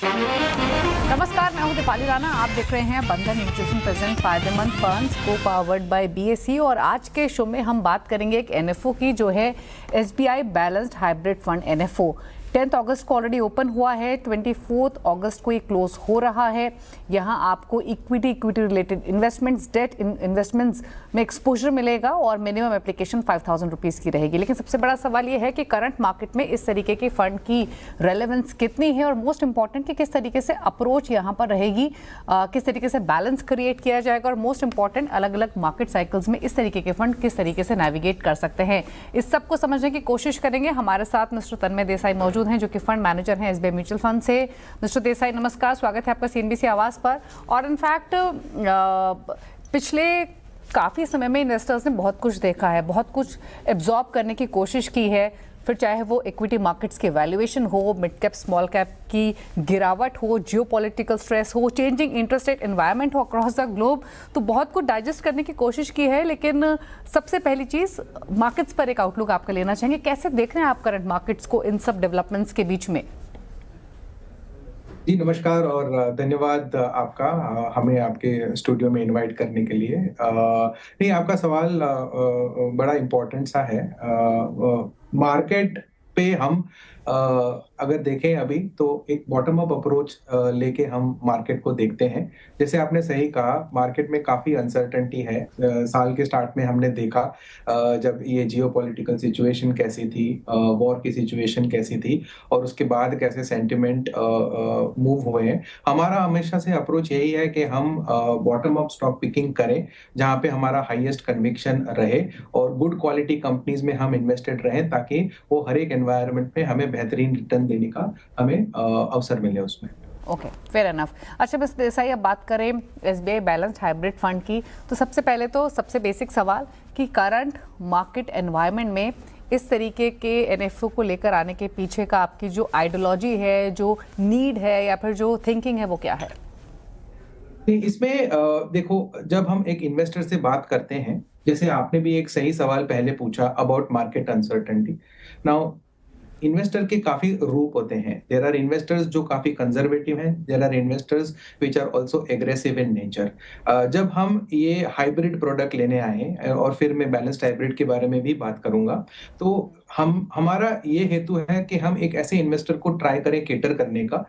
नमस्कार, मैं हूं दीपाली राणा। आप देख रहे हैं बंधन म्यूचुअल प्रेजेंट फायदेमंद फंड्स को पावर्ड बाय बीएसई। और आज के शो में हम बात करेंगे एक एनएफओ की, जो है SBI balanced hybrid fund NFO. 10 अगस्त को ऑलरेडी ओपन हुआ है, 24 अगस्त को ये क्लोज हो रहा है। यहाँ आपको equity related investments, debt investments में एक्सपोजर मिलेगा और मिनिमम एप्लीकेशन 5,000 रुपीज़ की रहेगी। लेकिन सबसे बड़ा सवाल ये है कि करंट मार्केट में इस तरीके के फंड की रेलेवेंस कितनी है, और मोस्ट इंपॉर्टेंट कि किस तरीके से अप्रोच यहाँ पर रहेगी, किस तरीके से बैलेंस क्रिएट किया जाएगा, और मोस्ट इंपॉर्टेंट अलग अलग मार्केट साइकिल्स में इस तरीके के फंड किस तरीके से नेविगेट कर सकते हैं। इस सब को समझने की कोशिश करेंगे। हमारे साथ मिस्टर तन्मय देसाई मौजूद हैं, जो कि फंड मैनेजर हैं एसबीआई म्यूचुअल फंड से। मिस्टर देसाई, नमस्कार, स्वागत है आपका सीएनबीसी आवाज पर। और इनफैक्ट पिछले काफ़ी समय में इन्वेस्टर्स ने बहुत कुछ देखा है, बहुत कुछ एब्जॉर्ब करने की कोशिश की है, फिर चाहे वो इक्विटी मार्केट्स की वैल्यूएशन हो, मिड कैप स्मॉल कैप की गिरावट हो, जियोपॉलिटिकल स्ट्रेस हो, चेंजिंग इंटरेस्ट रेट एनवायरनमेंट हो अक्रॉस द ग्लोब। तो बहुत कुछ डाइजेस्ट करने की कोशिश की है। लेकिन सबसे पहली चीज़, मार्केट्स पर एक आउटलुक आपका लेना चाहेंगे। कैसे देख रहे हैं आप करंट मार्केट्स को इन सब डेवलपमेंट्स के बीच में? जी नमस्कार और धन्यवाद आपका हमें आपके स्टूडियो में इनवाइट करने के लिए। नहीं, आपका सवाल बड़ा इम्पोर्टेंट सा है। मार्केट पे हम अगर देखें अभी तो एक बॉटम अप अप्रोच लेके हम मार्केट को देखते हैं। जैसे आपने सही कहा, मार्केट में काफ़ी अनसर्टेनिटी है। साल के स्टार्ट में हमने देखा जब ये जियोपॉलिटिकल सिचुएशन कैसी थी, वॉर की सिचुएशन कैसी थी, और उसके बाद कैसे सेंटिमेंट मूव हुए हैं। हमारा हमेशा से अप्रोच यही है कि हम बॉटम अप स्टॉक पिकिंग करें, जहाँ पे हमारा हाईएस्ट कन्विक्शन रहे और गुड क्वालिटी कंपनीज में हम इन्वेस्टेड रहें, ताकि वो हर एक एनवायरनमेंट में हमें बेहतरीन रिटर्न देने का हमें अवसर मिले उसमें। Okay, fair enough. अच्छा मिस्टर देसाई, अब बात करें एसबीआई बैलेंस्ड हाइब्रिड फंड की, तो सबसे पहले तो सबसे बेसिक सवाल कि करंट मार्केट एनवायरनमेंट में इस तरीके के एनएफओ को लेकर आने के पीछे का आपकी जो आइडियोलॉजी है, जो नीड है, या फिर जो थिंकिंग है, वो क्या है? इसमें देखो, जब हम एक इन्वेस्टर से बात करते हैं, जैसे आपने भी एक सही सवाल पहले पूछा about market uncertainty. Now, investor के काफी रूप होते हैं। देयर आर इन्वेस्टर्स जो काफी कंजर्वेटिव हैं, there are investors which are also aggressive in nature. जब हम ये हाइब्रिड प्रोडक्ट लेने आए, और फिर मैं बैलेंस्ड हाइब्रिड के बारे में भी बात करूंगा, तो हमारा ये हेतु है कि हम एक ऐसे इन्वेस्टर को ट्राई करें केटर करने का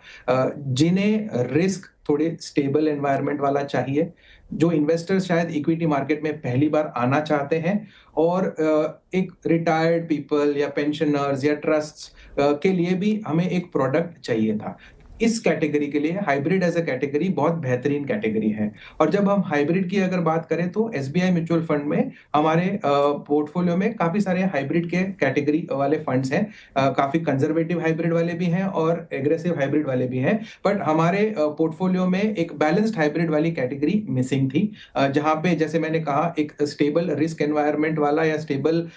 जिन्हें रिस्क थोड़े स्टेबल एनवायरनमेंट वाला चाहिए, जो इन्वेस्टर्स शायद इक्विटी मार्केट में पहली बार आना चाहते हैं, और एक रिटायर्ड पीपल या पेंशनर्स या ट्रस्ट्स के लिए भी हमें एक प्रोडक्ट चाहिए था। इस कैटेगरी के लिए हाइब्रिड एज अ कैटेगरी बहुत बेहतरीन कैटेगरी है। और जब हम हाइब्रिड की अगर बात करें तो एसबीआई म्यूचुअल फंड में हमारे पोर्टफोलियो में काफी सारे हाइब्रिड के कैटेगरी वाले फंड्स हैं। काफी कंजर्वेटिव हाइब्रिड वाले भी हैं और एग्रेसिव हाइब्रिड वाले भी हैं, बट हमारे पोर्टफोलियो में एक बैलेंस्ड हाइब्रिड वाली कैटेगरी मिसिंग थी, जहां पे जैसे मैंने कहा एक स्टेबल रिस्क एनवायरनमेंट वाला या स्टेबल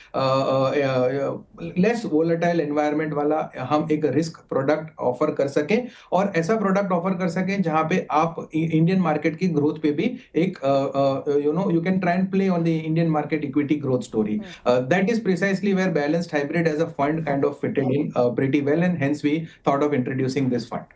लेस वोलेटाइल एनवायरनमेंट वाला हम एक रिस्क प्रोडक्ट ऑफर कर सकें, और ऐसा प्रोडक्ट ऑफर कर सकें जहां पे आप इंडियन मार्केट की ग्रोथ पे भी एक you can try and play on the Indian market equity growth story. That is precisely where balanced hybrid as a fund kind of fitted in pretty well, and hence we thought of introducing this fund.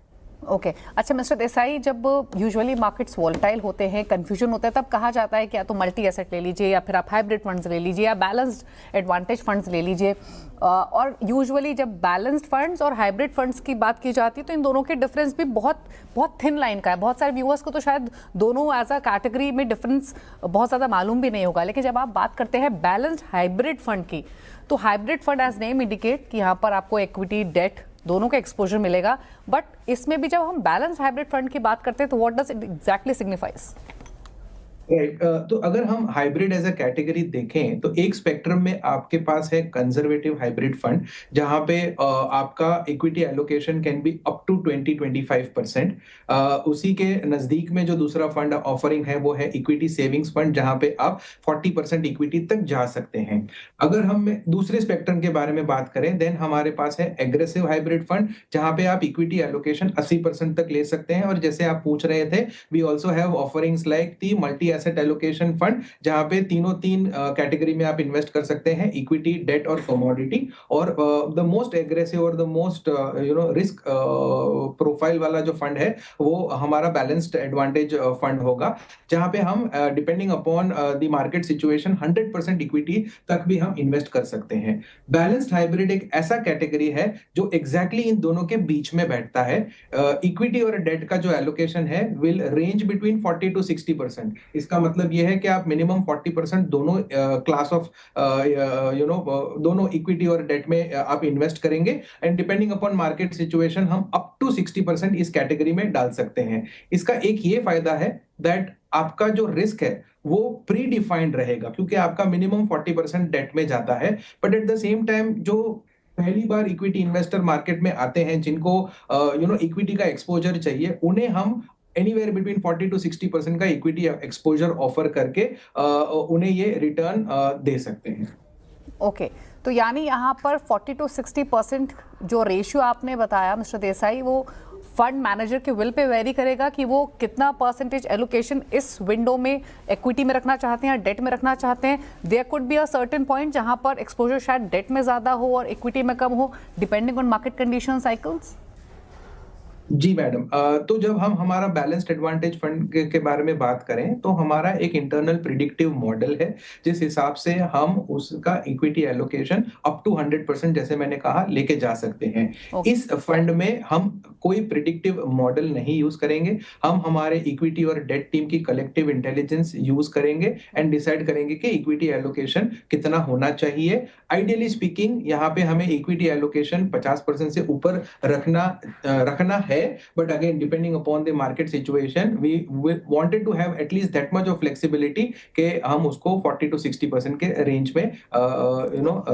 Okay अच्छा mister Desai, जब usually markets volatile होते हैं, confusion होता है, तब कहा जाता है कि या तो मल्टी एसेट ले लीजिए, या फिर आप हाइब्रिड फंड्स ले लीजिए, या बैलेंस्ड एडवांटेज फंड्स ले लीजिए। और यूजुअली जब बैलेंस्ड फंड्स और हाइब्रिड फंड्स की बात की जाती है तो इन दोनों के डिफरेंस भी बहुत बहुत थिन लाइन का है। बहुत सारे व्यूअर्स को तो शायद दोनों एज अ कैटेगरी में डिफरेंस बहुत ज़्यादा मालूम भी नहीं होगा। लेकिन जब आप बात करते हैं बैलेंस्ड हाइब्रिड फंड की, तो hybrid fund as name indicate कि यहाँ पर आपको इक्विटी डेट दोनों का एक्सपोजर मिलेगा। बट इसमें भी जब हम बैलेंस हाइब्रिड फंड की बात करते हैं तो what does it exactly signifies? तो अगर हम हाइब्रिड एज अ कैटेगरी देखें तो एक स्पेक्ट्रम में आपके पास है कंजर्वेटिव हाइब्रिड फंड, जहां पे आपका equity allocation can be up to 20-25%। उसी के नजदीक में जो दूसरा फंड ऑफरिंग है वो है इक्विटी सेविंग्स फंड, जहां पे आप 40% इक्विटी तक जा सकते हैं। अगर हम दूसरे स्पेक्ट्रम के बारे में बात करें, देन हमारे पास है एग्रेसिव हाइब्रिड फंड, जहां पे आप इक्विटी एलोकेशन 80% तक ले सकते हैं। और जैसे आप पूछ रहे थे, we also have offerings like the multi asset allocation fund, जहां पे तीन कैटेगरी में आप इन्वेस्ट कर सकते हैं, इक्विटी, डेट और कमोडिटी। और द मोस्ट एग्रेसिव और द मोस्ट रिस्क प्रोफाइल वाला जो फंड है वो हमारा बैलेंस्ड एडवांटेज फंड होगा, जहां पे हम depending upon the market situation 100% equity तक भी हम इन्वेस्ट कर सकते हैं। बैलेंस्ड हाइब्रिड एक ऐसा कैटेगरी है जो एग्जैक्टली इन दोनों के बीच में बैठता है। इक्विटी और डेट का जो एलोकेशन है विल रेंज बिटवीन 40 to 60%। इसका मतलब यह है कि आप मिनिमम 40% दोनों क्लास ऑफ दोनों इक्विटी और डेट में आप इन्वेस्ट करेंगे, and depending upon market situation हम अप टू 60% इस कैटेगरी में डाल सकते हैं। इसका एक ये फायदा है दैट आपका जो रिस्क है वो प्री डिफाइंड रहेगा, क्योंकि आपका मिनिमम 40% डेट में जाता है। But at the same time जो पहली बार इक्विटी इन्वेस्टर मार्केट में आते हैं, जिनको इक्विटी का एक्सपोजर चाहिए, उन्हें हम एनीवेयर बिटवीन 40 to 60% का इक्विटी एक्सपोजर ऑफर करके उन्हें ये रिटर्न दे सकते हैं। ओके, तो यानी यहाँ पर 40 to 60% जो रेशियो आपने बताया मिस्टर देसाई, वो फंड मैनेजर के विल पे वेरी करेगा कि वो कितना परसेंटेज एलोकेशन इस विंडो में इक्विटी में रखना चाहते हैं या डेट में रखना चाहते हैं। There could be a certain point जहाँ पर एक्सपोजर शायद डेट में ज़्यादा हो और इक्विटी में कम हो, depending on market condition cycles. जी मैडम, तो जब हम हमारा बैलेंस्ड एडवांटेज फंड के बारे में बात करें तो हमारा एक इंटरनल प्रिडिक्टिव मॉडल है, जिस हिसाब से हम उसका इक्विटी एलोकेशन अप टू 100% जैसे मैंने कहा लेके जा सकते हैं। इस फंड में हम कोई प्रिडिक्टिव मॉडल नहीं यूज करेंगे, हम हमारे इक्विटी और डेट टीम की कलेक्टिव इंटेलिजेंस यूज करेंगे एंड डिसाइड करेंगे कि इक्विटी एलोकेशन कितना होना चाहिए। आइडियली स्पीकिंग यहाँ पे हमें इक्विटी एलोकेशन 50% से ऊपर रखना है, but again depending upon the market situation we wanted to have at least that much of flexibility कि हम उसको 40 to 60% के रेंज में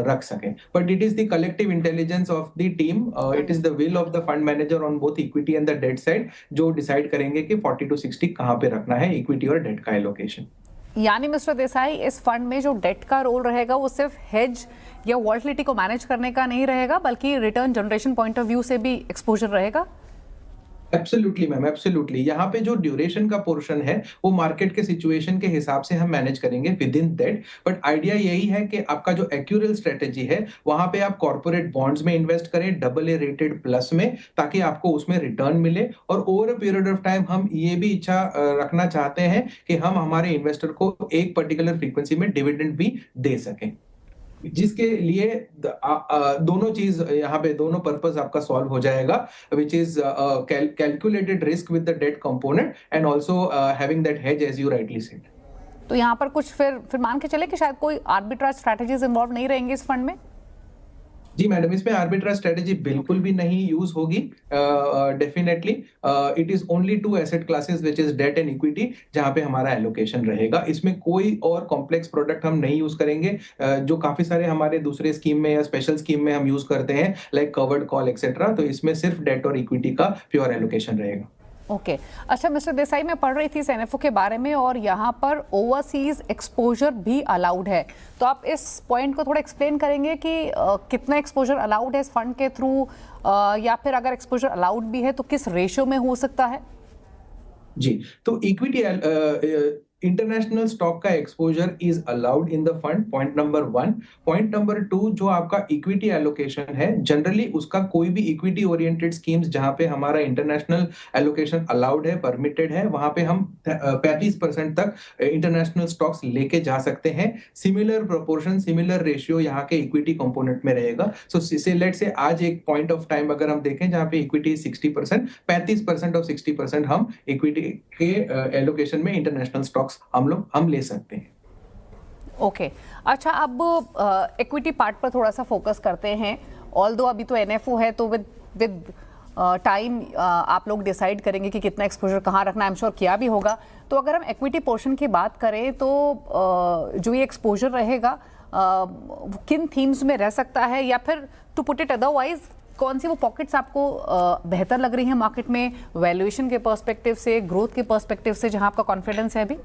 रख सकें। But it is the collective intelligence of the team, it is the will of the fund manager on both equity and the debt side जो decide करेंगे कि 40 to 60 कहाँ पे रखना है इक्विटी और डेट का एलोकेशन। यानी मिस्टर देसाई, इस फंड में जो डेट का रोल रहेगा वो सिर्फ हेज या वॉलेटिलिटी को मैनेज करने का नहीं रहेगा, बल्कि return generation point of view से भी एक्सपोजर रहेगा। Absolutely ma'am, absolutely. यहाँ पे जो ड्यूरेशन का पोर्शन है वो मार्केट के सिचुएशन के हिसाब से हम मैनेज करेंगे with in that. But idea यही है कि आपका जो एक्यूरेल स्ट्रेटेजी है वहां पे आप कॉर्पोरेट बॉन्ड्स में इन्वेस्ट करें AA रेटेड प्लस में, ताकि आपको उसमें रिटर्न मिले। और over a period of time हम ये भी इच्छा रखना चाहते हैं कि हम हमारे इन्वेस्टर को एक पर्टिकुलर फ्रीक्वेंसी में डिविडेंड भी दे सकें, जिसके लिए दोनों चीज यहाँ पे दोनों पर्पस आपका सॉल्व हो जाएगा, which is calculated risk with the debt component and also having that hedge as you rightly said. तो यहाँ पर कुछ फिर मान के चले कि शायद कोई आर्बिट्राज स्ट्रैटेजीज इन्वॉल्व नहीं रहेंगे इस फंड में। जी मैडम, इसमें आर्बिट्राज स्ट्रेटेजी बिल्कुल भी नहीं यूज होगी। Definitely it is only two asset classes which is debt and equity, जहां पे हमारा एलोकेशन रहेगा। इसमें कोई और कॉम्प्लेक्स प्रोडक्ट हम नहीं यूज करेंगे, जो काफी सारे हमारे दूसरे स्कीम में या स्पेशल स्कीम में हम यूज करते हैं, लाइक कवर्ड कॉल एक्सेट्रा। तो इसमें सिर्फ डेट और इक्विटी का प्योर एलोकेशन रहेगा। ओके, अच्छा मिस्टर देसाई, मैं पढ़ रही थी इस एनएफओ के बारे में और यहाँ पर ओवरसीज एक्सपोजर भी अलाउड है, तो आप इस पॉइंट को थोड़ा एक्सप्लेन करेंगे कि कितना एक्सपोजर अलाउड है इस फंड के थ्रू, या फिर अगर एक्सपोजर अलाउड भी है तो किस रेशियो में हो सकता है। जी, तो इक्विटी इंटरनेशनल स्टॉक का exposure is allowed in the fund, point number 1। Point number 2, जो आपका इक्विटी एलोकेशन है, जनरली उसका कोई भी इक्विटी ओरिएंटेड स्कीम्स जहां पे हमारा इंटरनेशनल एलोकेशन अलाउड है, परमिटेड है, वहां पे हम 35% तक इंटरनेशनल स्टॉक्स लेके जा सकते हैं। सिमिलर प्रोपोर्शन, सिमिलर रेशियो यहाँ के इक्विटी कंपोनेंट में रहेगा। सो लेट्स से आज एक पॉइंट ऑफ टाइम अगर हम देखें जहां पे इक्विटी 60%, 35% और 60% हम इक्विटी के एलोकेशन में इंटरनेशनल स्टॉक्स हम ले सकते हैं। ओके, अच्छा अब इक्विटी पार्ट पर थोड़ा सा फोकस करते हैं। ऑल्दो अभी तो एनएफओ है, तो विद टाइम आप लोग डिसाइड करेंगे कि कितना एक्सपोजर कहाँ रखना, आई एम श्योर किया भी होगा। तो अगर हम इक्विटी पोर्शन की बात करें तो जो ये एक्सपोजर रहेगा किन थीम्स में रह सकता है, या फिर टू पुट इट अदरवाइज कौन सी वो पॉकेट्स आपको बेहतर लग रही हैं मार्केट में, वैल्यूएशन के पर्सपेक्टिव से, ग्रोथ के पर्सपेक्टिव से, जहां आपका कॉन्फिडेंस है अभी।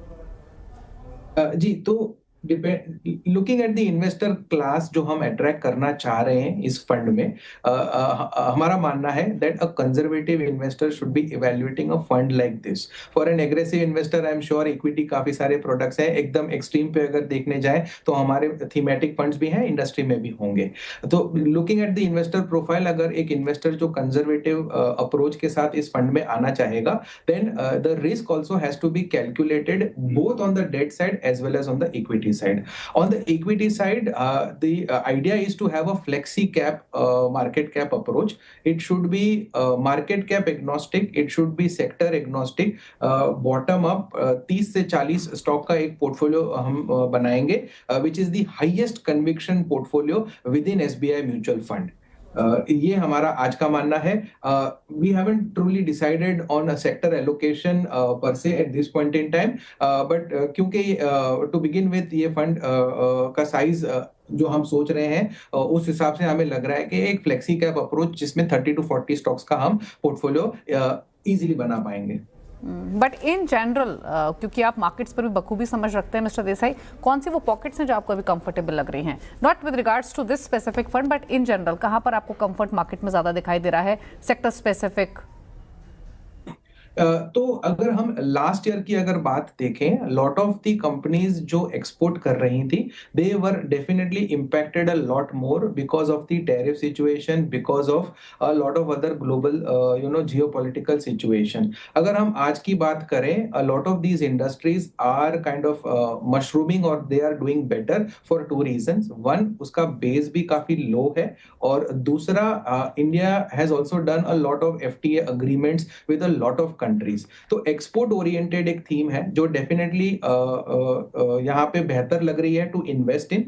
जी, तो looking at the investor class जो हम अट्रैक्ट करना चाह रहे हैं इस फंड में, हमारा मानना है that a conservative investor should be evaluating a fund like this. For an aggressive investor I am sure equity काफी सारे प्रोडक्ट्स हैं, एकदम एक्सट्रीम पे अगर देखने जाए तो हमारे थीमेटिक फंड्स भी हैं, इंडस्ट्री में भी होंगे। तो looking at the investor profile, अगर एक इन्वेस्टर जो कंजर्वेटिव अप्रोच के साथ इस फंड में आना चाहेगा, then the risk also has to be calculated both on the debt side as well as on the equity side. On the equity side, the idea is to have a flexi cap market cap approach. It should be market cap agnostic, it should be sector agnostic. Bottom up 30 से 40 stock का एक portfolio हम बनाएंगे, which is the highest conviction portfolio within SBI mutual fund. ये हमारा आज का मानना है। We haven't truly decided on a sector allocation per se at this point in time, but क्योंकि टू बिगिन विद ये फंड का साइज जो हम सोच रहे हैं, उस हिसाब से हमें लग रहा है कि एक फ्लेक्सी कैप अप्रोच जिसमें 30 to 40 स्टॉक्स का हम पोर्टफोलियो इजीली बना पाएंगे। बट इन जनरल, क्योंकि आप मार्केट्स पर भी बखूबी समझ रखते हैं मिस्टर देसाई, कौन सी वो पॉकेट्स हैं जो आपको अभी कंफर्टेबल लग रही हैं, not with regards to this specific fund but in general, कहाँ पर आपको कंफर्ट मार्केट में ज़्यादा दिखाई दे रहा है, सेक्टर स्पेसिफिक? तो अगर हम लास्ट ईयर की अगर बात देखें, लॉट ऑफ दी कंपनीज जो एक्सपोर्ट कर रही थी, they were definitely impacted a lot more because of the tariff situation, because of a lot of other global geopolitical situation. अगर हम आज की बात करें, a lot of these industries are kind of mushrooming और they are doing better for two reasons. One, उसका base भी काफी लो है, और दूसरा, India has also done a lot of FTA agreements with a lot of countries. तो export oriented एक theme है जो डेफिनेटली यहाँ पे बेहतर लग रही है to invest in,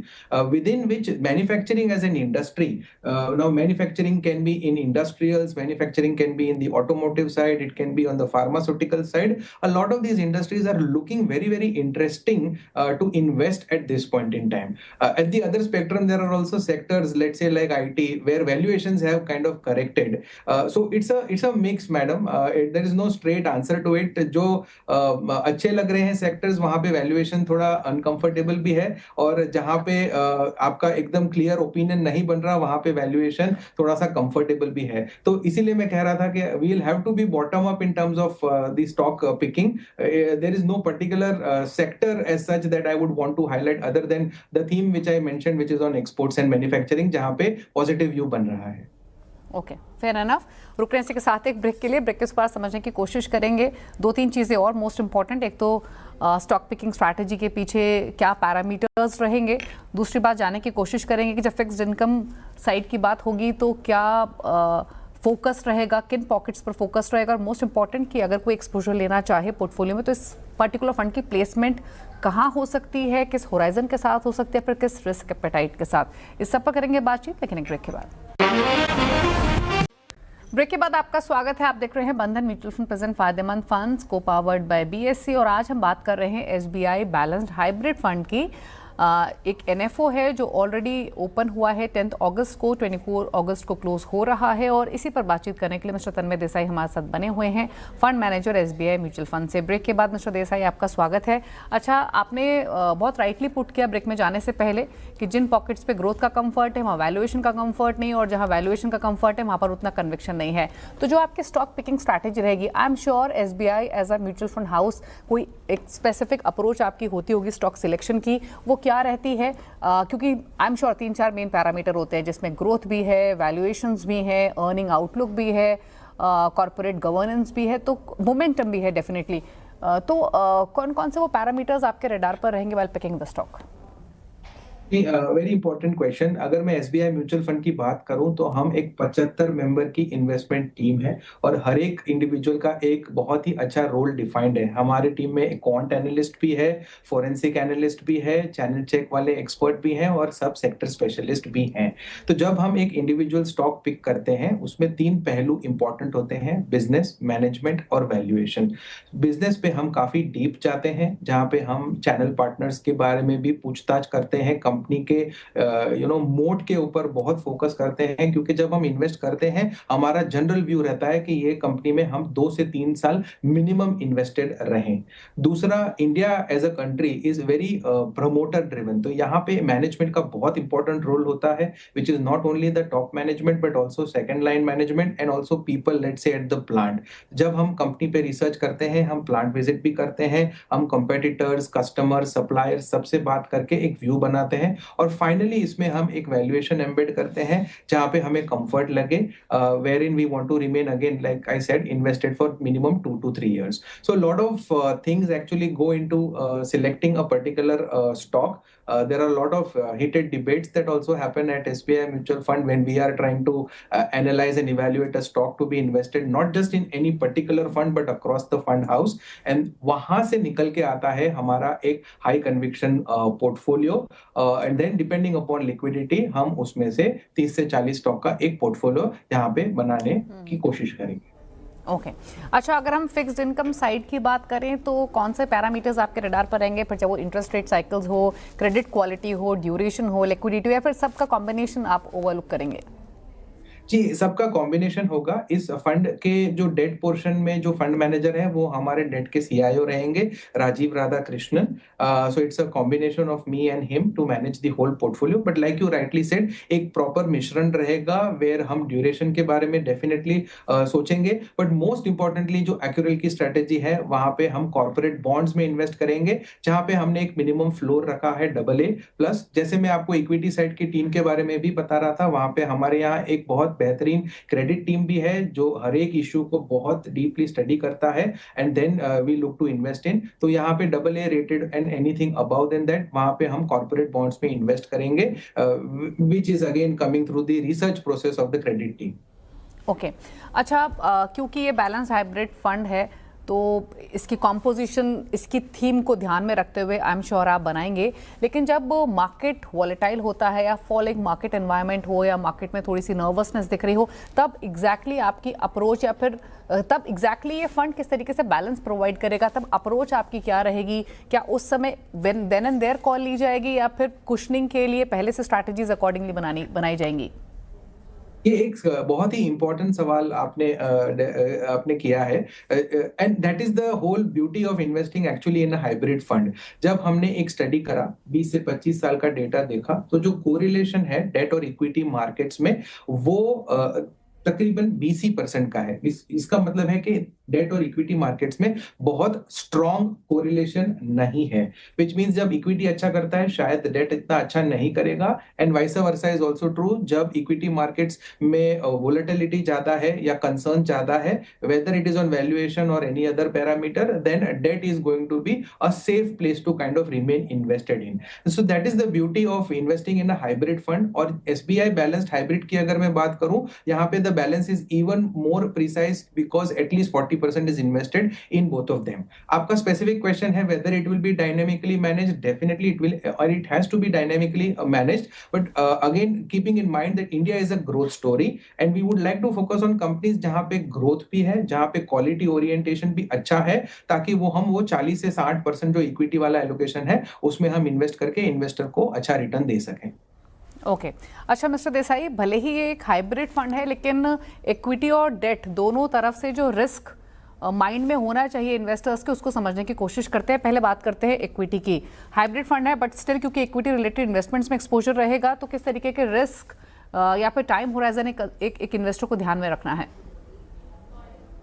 with in which manufacturing as an industry, now manufacturing can be in industrials, manufacturing can be in the automotive side, it can be on the pharmaceutical side. A lot of these industries are looking very very interesting to invest at this point in time. At the other spectrum, there are also sectors, let's say like IT, where valuations have kind of corrected. So it's a mix, madam. There is no straight answer to it. जो अच्छे लग रहे हैं sectors, वहां पे valuation थोड़ा uncomfortable भी है, और जहां पे आपका एकदम क्लियर ओपिनियन नहीं बन रहा, वहां पे वैल्यूएशन थोड़ा सा कंफर्टेबल भी है। तो इसीलिए मैं कह रहा था कि we will have to be bottom up in terms of the stock picking. There is no particular sector as such that I would want to highlight other than the theme which I mentioned, which is on exports and manufacturing, जहां पे positive view बन रहा है। Okay, fair enough. रुक रहे हैं इसी के साथ एक ब्रेक के लिए। ब्रेक के बाद समझने की कोशिश करेंगे दो तीन चीज़ें और मोस्ट इंपॉर्टेंट। एक तो स्टॉक पिकिंग स्ट्रैटेजी के पीछे क्या पैरामीटर्स रहेंगे, दूसरी बात जानने की कोशिश करेंगे कि जब फिक्स्ड इनकम साइड की बात होगी तो क्या फोकस रहेगा, किन पॉकेट्स पर फोकस रहेगा, और मोस्ट इंपॉर्टेंट कि अगर कोई एक्सपोजर लेना चाहे पोर्टफोलियो में तो इस पर्टिकुलर फंड की प्लेसमेंट कहाँ हो सकती है, किस होराइजन के साथ हो सकती है, फिर किस रिस्क एपेटाइट के साथ। इस सब पर करेंगे बातचीत, लेकिन एक ब्रेक के बाद। ब्रेक के बाद आपका स्वागत है। आप देख रहे हैं बंधन म्यूचुअल फंड प्रेजेंट फायदेमंद फंड्स को पावर्ड बाय BSE, और आज हम बात कर रहे हैं SBI बैलेंस्ड हाइब्रिड फंड की। एक NFO है जो ऑलरेडी ओपन हुआ है 10 अगस्त को, 24 अगस्त को क्लोज हो रहा है, और इसी पर बातचीत करने के लिए मिस्टर तन्मय देसाई हमारे साथ बने हुए हैं, fund manager SBI mutual fund से। ब्रेक के बाद मिस्टर देसाई आपका स्वागत है। अच्छा, आपने बहुत राइटली पुट किया ब्रेक में जाने से पहले कि जिन पॉकेट्स पे ग्रोथ का कंफर्ट है वहाँ वैल्यूएशन का कंफर्ट नहीं, और जहाँ वैल्यूएशन का कंफर्ट है वहाँ पर उतना कन्विक्शन नहीं है। तो जो आपकी स्टॉक पिकिंग स्ट्रैटेजी रहेगी, I am sure SBI as a mutual fund house कोई एक स्पेसिफिक अप्रोच आपकी होती होगी स्टॉक सिलेक्शन की, वो क्या रहती है? क्योंकि आई एम श्योर 3-4 मेन पैरामीटर होते हैं जिसमें ग्रोथ भी है, वैल्यूएशंस भी है, अर्निंग आउटलुक भी है, कॉर्पोरेट गवर्नेंस भी है, तो मोमेंटम भी है डेफिनेटली। तो कौन कौन से वो पैरामीटर्स आपके रडार पर रहेंगे while picking the stock? Very important question. अगर मैं SBI म्यूचुअल फंड की बात करूं तो हम एक 75 मेंबर की इन्वेस्टमेंट टीम है, और हर एक इंडिविजुअल का एक बहुत ही अच्छा रोल डिफाइंड है। हमारी टीम में एक क्वांट एनालिस्ट भी है, फोरेंसिक एनालिस्ट भी है, चैनल चेक वाले एक्सपर्ट भी हैं, और सब सेक्टर स्पेशलिस्ट भी हैं। तो जब हम एक इंडिविजुअल स्टॉक पिक करते हैं उसमें 3 पहलू इंपॉर्टेंट होते हैं, बिजनेस, मैनेजमेंट और वैल्यूएशन। बिजनेस पे हम काफी डीप जाते हैं, जहां पे हम चैनल पार्टनर्स के बारे में भी पूछताछ करते हैं, कंपनी कंपनी के मोट के ऊपर बहुत फोकस करते हैं, क्योंकि जब हम इन्वेस्ट करते हैं हमारा जनरल व्यू रहता है कि ये कंपनी में हम 2 से 3 साल मिनिमम इन्वेस्टेड रहें। दूसरा, India as a country is very promoter driven, तो यहाँ पे मैनेजमेंट का बहुत इंपॉर्टेंट रोल होता है, which is not only the top management but also second line management and also people let's say at the plant. जब हम company पे रिसर्च करते हैं, हम प्लांट विजिट भी करते हैं, हम कंपेटिटर्स, कस्टमर्स, सप्लायर्स सबसे बात करके एक व्यू बनाते हैं और फाइनली इसमें हम एक वैल्यूएशन एम्बेड करते हैं जहाँ पे हमें कंफर्ट लगे, wherein we want to remain, again like I said, invested for minimum 2 to 3 years. So a lot of things actually go into selecting a particular stock. There are a lot of heated debates that also happen at SBI Mutual Fund when we are trying to analyze and evaluate a stock to be invested, not just in any particular fund but across the fund house. And वहां से निकल के आता है हमारा एक high conviction portfolio, and then depending upon liquidity हम उसमें से 30 से 40 स्टॉक का एक पोर्टफोलियो यहाँ पे बनाने की कोशिश करेंगे। ओके अच्छा, अगर हम फिक्स्ड इनकम साइड की बात करें तो कौन से पैरामीटर्स आपके रडार पर रहेंगे? फिर चाहे वो इंटरेस्ट रेट साइकिल्स हो, क्रेडिट क्वालिटी हो, ड्यूरेशन हो, लिक्विडिटी हो, या फिर सबका कॉम्बिनेशन आप ओवरलुक करेंगे? जी, सबका कॉम्बिनेशन होगा। इस फंड के जो डेट पोर्शन में जो फंड मैनेजर है वो हमारे डेट के सीआईओ रहेंगे, Rajeev Radhakrishnan. So it's a combination of me and him to manage the whole portfolio, but like you rightly said, एक प्रॉपर मिश्रण रहेगा वेयर हम ड्यूरेशन के बारे में डेफिनेटली सोचेंगे, बट मोस्ट इंपॉर्टेंटली जो एक्यूरेल की स्ट्रेटेजी है वहां पे हम कॉर्पोरेट बॉन्ड्स में इन्वेस्ट करेंगे, जहां पे हमने एक मिनिमम फ्लोर रखा है AA+। जैसे मैं आपको इक्विटी साइड की टीम के बारे में भी बता रहा था, वहां पे हमारे यहाँ एक बहुत बेहतरीन क्रेडिट टीम भी है जो हर एक इश्यू को बहुत डीपली स्टडी करता है and then we look to invest in. तो यहाँ पे AA rated and anything above than that वहां पे हम कॉर्पोरेट बॉन्ड्स में इन्वेस्ट करेंगे, which is again coming through the research process of the credit team. Okay अच्छा, क्योंकि ये बैलेंस हाइब्रिड फंड है तो इसकी कॉम्पोजिशन, इसकी थीम को ध्यान में रखते हुए आई एम श्योर आप बनाएंगे, लेकिन जब मार्केट वॉलेटाइल होता है या फॉलिंग मार्केट एनवायरनमेंट हो या मार्केट में थोड़ी सी नर्वसनेस दिख रही हो, तब एग्जैक्टली आपकी अप्रोच या फिर तब एग्जैक्टली ये फंड किस तरीके से बैलेंस प्रोवाइड करेगा? तब अप्रोच आपकी क्या रहेगी? क्या उस समय देन एंड देयर कॉल ली जाएगी या फिर कुशनिंग के लिए पहले से स्ट्रैटेजीज अकॉर्डिंगली बनाई जाएंगी? ये एक बहुत ही इंपॉर्टेंट सवाल आपने किया है, and that is the whole beauty of investing actually in a hybrid fund. जब हमने एक स्टडी करा, 20 से 25 साल का डेटा देखा, तो जो कोरिलेशन है डेट और इक्विटी मार्केट्स में वो तकरीबन 20% का है। इसका मतलब है कि डेट और इक्विटी मार्केट्स में बहुत स्ट्रॉन्ग कोरिलेशन नहीं है, विच मींस जब इक्विटी अच्छा करता है शायद डेट इतना अच्छा नहीं करेगा, and vice versa is also true. जब इक्विटी मार्केट्स में वोलेटिलिटी ज्यादा है या कंसर्न ज्यादा है, whether it is on valuation और any other parameter, then debt is going to be a safe place to kind of remain invested in. So that is the beauty of investing in a hybrid fund. और SBI balanced hybrid की अगर मैं बात करूं, यहाँ पे the balance is even more precise because at least 40% is invested in both of them. आपका specific question है whether it will be dynamically managed. Definitely it will, or it has to be dynamically managed. But again, keeping in mind that India is a growth story, and we would like to focus on companies जहाँ पे growth भी है, जहाँ पे quality orientation भी अच्छा है, ताकि वो 40 से 60% जो equity वाला allocation है उसमें हम invest करके investor को अच्छा return दे सकें। ओके अच्छा मिस्टर देसाई, भले ही ये एक हाइब्रिड फंड है लेकिन इक्विटी और डेट दोनों तरफ से जो रिस्क माइंड में होना चाहिए इन्वेस्टर्स के, उसको समझने की कोशिश करते हैं। पहले बात करते हैं इक्विटी की। हाइब्रिड फंड है बट स्टिल क्योंकि इक्विटी रिलेटेड इन्वेस्टमेंट्स में एक्सपोजर रहेगा, तो किस तरीके के रिस्क या फिर टाइम होराइजन एक इन्वेस्टर को ध्यान में रखना है?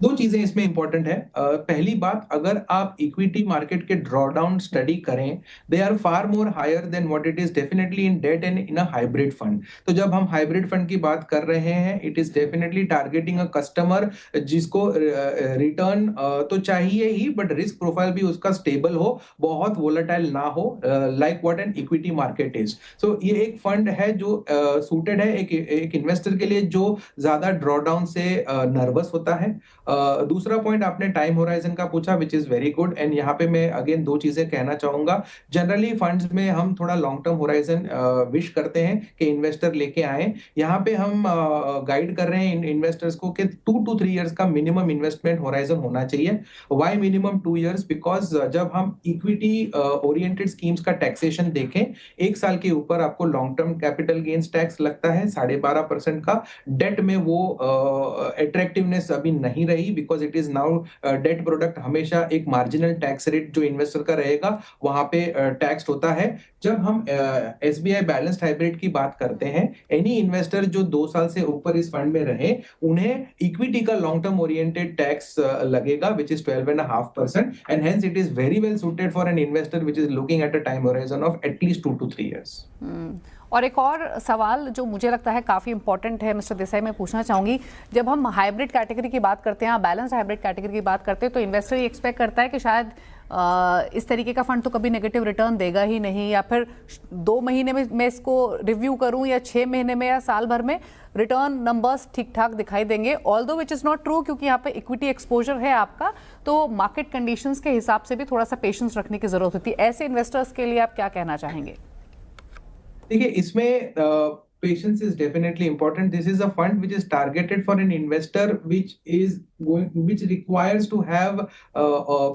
दो चीजें इसमें इंपॉर्टेंट है। पहली बात, अगर आप इक्विटी मार्केट के ड्रॉडाउन स्टडी करें, they are far more higher than what it is definitely in debt and in a hybrid fund. तो जब हम हाइब्रिड फंड की बात कर रहे हैं, it is definitely targeting a customer जिसको रिटर्न तो चाहिए ही, बट रिस्क प्रोफाइल भी उसका स्टेबल हो, बहुत वोलेटाइल ना हो, like what an equity market is. So ये एक फंड है जो सूटेड है एक इन्वेस्टर के लिए जो ज्यादा ड्रॉडाउन से नर्वस होता है, दूसरा पॉइंट आपने टाइम होराइजन का पूछा, which is very good, and यहाँ पे मैं अगेन दो चीजें कहना चाहूंगा। जनरली फंड्स में हम थोड़ा लॉन्ग टर्म होराइजन विश करते हैं कि इन्वेस्टर लेके आए। यहाँ पे हम गाइड कर रहे हैं इन्वेस्टर्स को कि 2 to 3 इयर्स का मिनिमम इन्वेस्टमेंट होराइजन होना चाहिए। Why minimum 2 years? बिकॉज जब हम इक्विटी ओरिएंटेड स्कीम्स का टैक्सेशन देखें, 1 साल के ऊपर आपको long term capital gains tax लगता है 12.5% का। डेट में वो अट्रैक्टिवनेस अभी नहीं रही, because it is now debt product हमेशा एक मार्जिनल टैक्स रेट जो इन्वेस्टर का रहेगा वहां पे टैक्स होता है। जब हम एसबीआई बैलेंस्ड हाइब्रिड की बात करते हैं, एनी इन्वेस्टर जो 2 साल से ऊपर इस फंड में रहे, उन्हें इक्विटी का लॉन्ग टर्म ओरिएंटेड टैक्स लगेगा which is 12.5%, and hence it is very well suited for an investor which is looking at a time horizon of at least 2 to 3 years. और एक और सवाल जो मुझे लगता है काफ़ी इंपॉर्टेंट है मिस्टर देसाई, मैं पूछना चाहूँगी, जब हम हाइब्रिड कैटेगरी की बात करते हैं, बैलेंस्ड हाइब्रिड कैटेगरी की बात करते हैं, तो इन्वेस्टर ये एक्सपेक्ट करता है कि शायद इस तरीके का फंड तो कभी नेगेटिव रिटर्न देगा ही नहीं, या फिर 2 महीने में मैं इसको रिव्यू करूं या 6 महीने में या साल भर में रिटर्न नंबर्स ठीक ठाक दिखाई देंगे। Although which is not true, क्योंकि यहाँ पे इक्विटी एक्सपोजर है आपका, तो मार्केट कंडीशंस के हिसाब से भी थोड़ा सा पेशेंस रखने की जरूरत होती है। ऐसे इन्वेस्टर्स के लिए आप क्या कहना चाहेंगे? देखिए, इसमें patience is definitely important. This is a fund which is targeted for an investor which requires to have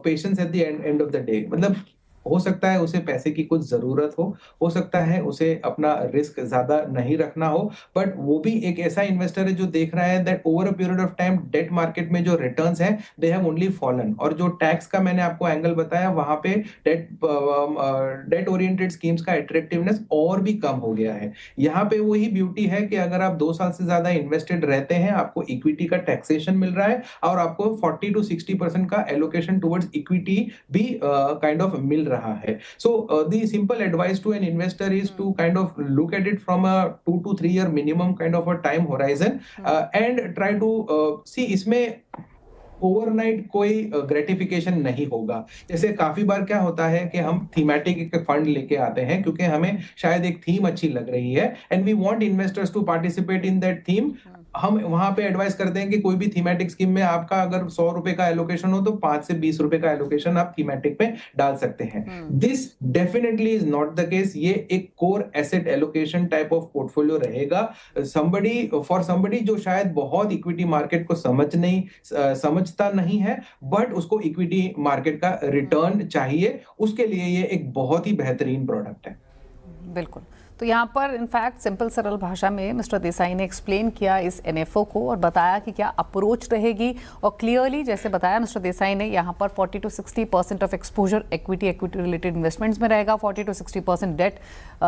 patience at the end of the day. मतलब हो सकता है उसे पैसे की कुछ जरूरत हो सकता है उसे अपना रिस्क ज्यादा नहीं रखना हो, बट वो भी एक ऐसा इन्वेस्टर है जो देख रहा है that over a period of time debt market में जो रिटर्न्स हैं दे हैव ओनली फॉलन, और जो टैक्स का मैंने आपको एंगल बताया वहां पे डेट ओरिएंटेड स्कीम्स का अट्रैक्टिवनेस और भी कम हो गया है। यहाँ पे वही ब्यूटी है कि अगर आप 2 साल से ज्यादा इन्वेस्टेड रहते हैं, आपको इक्विटी का टैक्सेशन मिल रहा है और आपको 40 to 60% का एलोकेशन टुवर्ड्स इक्विटी भी काइंड ऑफ मिल रहा है। So the simple advice to an investor is to kind of look at it from a 2 to 3 year minimum kind of a time horizon and try to see इसमें overnight कोई gratification नहीं होगा। जैसे काफी बार क्या होता है कि हम थीमेटिक एक फंड लेके आते हैं क्योंकि हमें शायद एक थीम अच्छी लग रही है and we want investors to participate in that theme. हम वहां पे एडवाइस करते हैं कि कोई भी थीमेटिक स्कीम में आपका अगर 100 रुपए का एलोकेशन हो तो 5 से 20 रुपए का एलोकेशन आप थीमेटिक पे डाल सकते हैं। This definitely is not the case. ये एक core asset allocation type of portfolio रहेगा फॉर समबडी जो शायद बहुत इक्विटी मार्केट को समझता नहीं है, बट उसको इक्विटी मार्केट का रिटर्न चाहिए, उसके लिए ये एक बहुत ही बेहतरीन प्रोडक्ट है। बिल्कुल। तो यहाँ पर इनफैक्ट सिंपल सरल भाषा में मिस्टर देसाई ने एक्सप्लेन किया इस एनएफओ को और बताया कि क्या अप्रोच रहेगी, और क्लियरली जैसे बताया मिस्टर देसाई ने, यहाँ पर 40 to 60% of exposure equity related investments में रहेगा, 40 to 60% डेट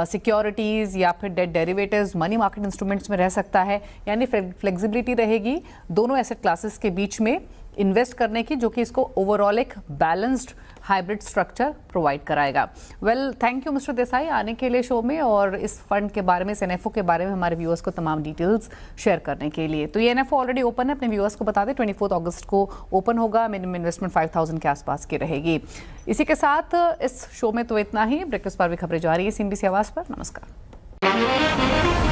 सिक्योरिटीज़ या फिर debt derivatives money market instruments में रह सकता है। यानी फ्लेक्सिबिलिटी रहेगी दोनों एसेट क्लासेस के बीच में इन्वेस्ट करने की, जो कि इसको ओवरऑल एक बैलेंस्ड हाइब्रिड स्ट्रक्चर प्रोवाइड कराएगा। Well, thank you mister Desai आने के लिए शो में और इस फंड के बारे में, इस एनएफओ के बारे में हमारे व्यूअर्स को तमाम डिटेल्स शेयर करने के लिए। तो ये एनएफओ ऑलरेडी ओपन है, अपने व्यूअर्स को बता दें 24 अगस्त को ओपन होगा, मिनिमम इन्वेस्टमेंट 5000 के आसपास की रहेगी। इसी के साथ इस शो में तो इतना ही। ब्रेकफास्ट पर भी खबरें जारी है CNBC आवाज़ पर। नमस्कार।